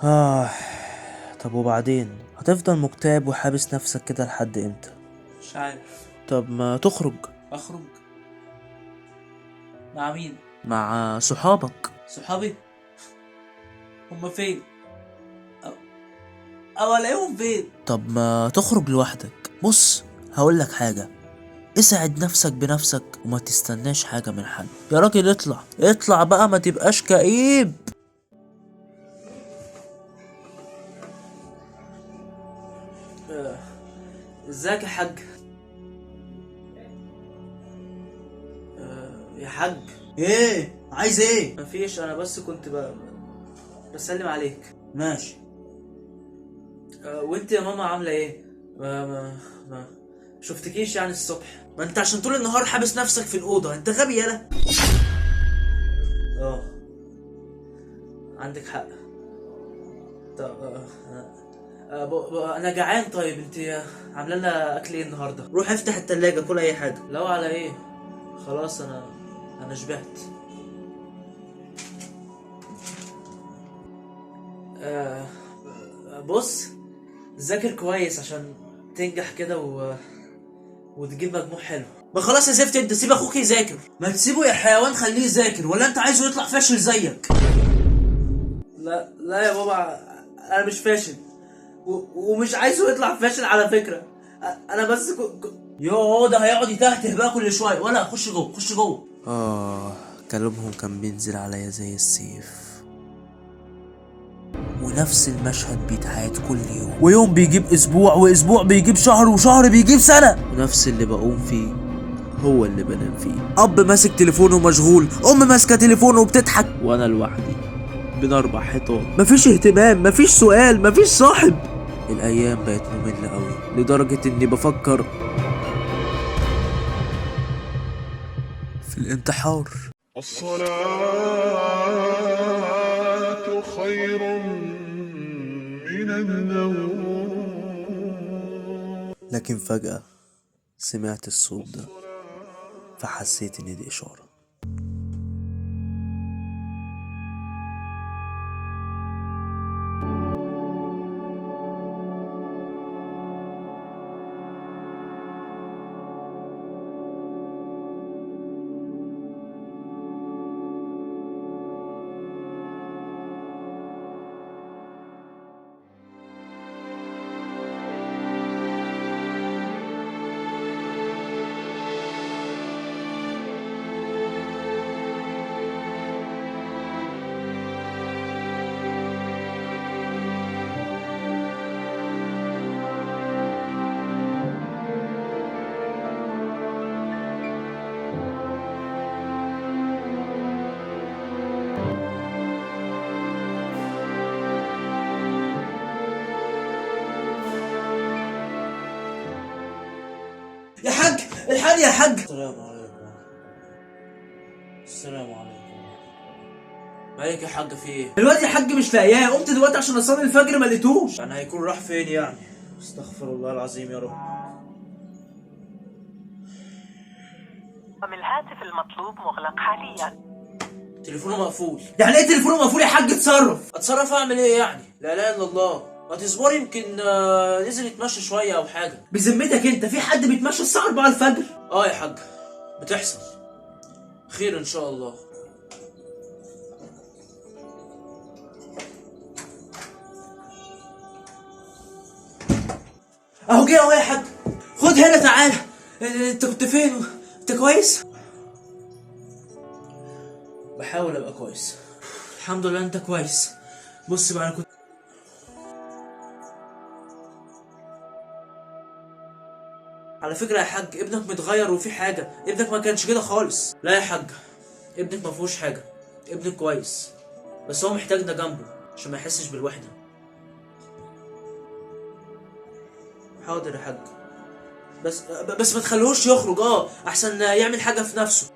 آه. طب وبعدين هتفضل مكتئب وحابس نفسك كده لحد امتى؟ مش عارف. طب ما تخرج اخرج مع مين؟ مع صحابك. صحابي؟ هما فين؟ او الاقيهم فين؟ طب ما تخرج لوحدك. بص هقولك حاجة، اسعد نفسك بنفسك وما تستناش حاجة من حد. يا راجل اطلع اطلع بقى، ما تبقاش كئيب. ازيك يا حاج؟ يا حاج. ايه عايز ايه؟ مفيش، انا بس كنت بسلم عليك. ماشي. وانت يا ماما عامله ايه؟ ما شفتكيش يعني الصبح. ما انت عشان طول النهار حابس نفسك في الاوضه، انت غبي يالا. اه عندك حق. طب انا جعان. طيب انت عامله لنا اكل ايه النهارده؟ روح افتح التلاجة كل اي حاجه. لو على ايه؟ خلاص انا شبعت. بص، ذاكر كويس عشان تنجح كده وتجيب مجموع حلو. ما خلاص يا زفت، انت سيب اخوك يذاكر. ما تسيبه يا حيوان، خليه يذاكر. ولا انت عايزه يطلع فاشل زيك؟ لا يا بابا، انا مش فاشل ومش عايزه يطلع فاشل على فكرة. انا بس يوه ده هيقعد يتهته بقى كل شويه. ولا خش جوه خش جوه. كلامهم كان بينزل عليا زي السيف، ونفس المشهد بيتعاد كل يوم، ويوم بيجيب اسبوع، واسبوع بيجيب شهر، وشهر بيجيب سنه. ونفس اللي بقوم فيه هو اللي بنام فيه. اب ماسك تليفونه مشغول، ام ماسكه تليفونه وبتضحك، وانا لوحدي بين 4 حيطان. مفيش اهتمام، مفيش سؤال، مفيش صاحب. الايام بقت مملة قوي لدرجة اني بفكر في الانتحار. الصلاة خير من النوم. لكن فجأة سمعت الصوت ده، فحسيت ان دي اشارة. يا حاج الحقني يا حاج. السلام عليكم. السلام عليكم. مالك يا حاج، في ايه؟ الواد يا حاج مش لاقياه، قمت دلوقتي عشان اصلي الفجر ما لقيتوش. يعني هيكون راح فين يعني؟ استغفر الله العظيم يا رب. الهاتف المطلوب مغلق حاليا. تليفونه مقفول. يعني ايه تليفونه مقفول يا حاج؟ اتصرف. اتصرف اعمل ايه يعني؟ لا اله الا الله. ما تصبر، يمكن نزل يتمشى شويه او حاجه. بذمتك انت في حد بيتمشى الساعه 4 الفجر؟ اه يا حاج، بتحصل. خير ان شاء الله. اهو جه اهو يا حاج. خد هنا تعالى. انت كنت فين؟ انت كويس؟ بحاول ابقى كويس. الحمد لله انت كويس. بص بقى، انا كنت على فكره يا حاج، ابنك متغير وفي حاجه. ابنك ما كانش كده خالص. لا يا حاج، ابنك ما فيهوش حاجه. ابنك كويس، بس هو محتاجنا جنبه عشان ما يحسش بالوحده. حاضر يا حاج، بس ما تخلوهوش يخرج. احسن يعمل حاجه في نفسه.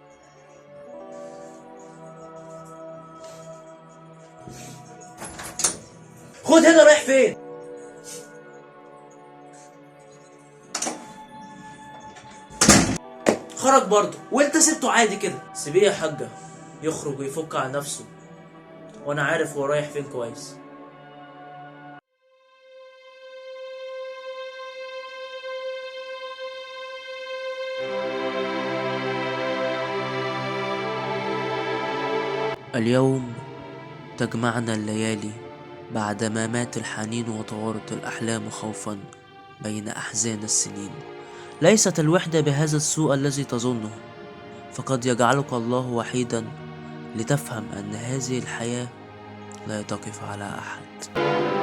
خد هنا. رايح فين؟ خرج برضه وانت سبته عادي كده. سيبيه يا حاجه يخرج ويفك عن نفسه، وانا عارف هو رايح فين كويس. اليوم تجمعنا الليالي بعدما مات الحنين وطارت الأحلام خوفا بين أحزان السنين. ليست الوحدة بهذا السوء الذي تظنه، فقد يجعلك الله وحيدا لتفهم أن هذه الحياة لا تقف على أحد.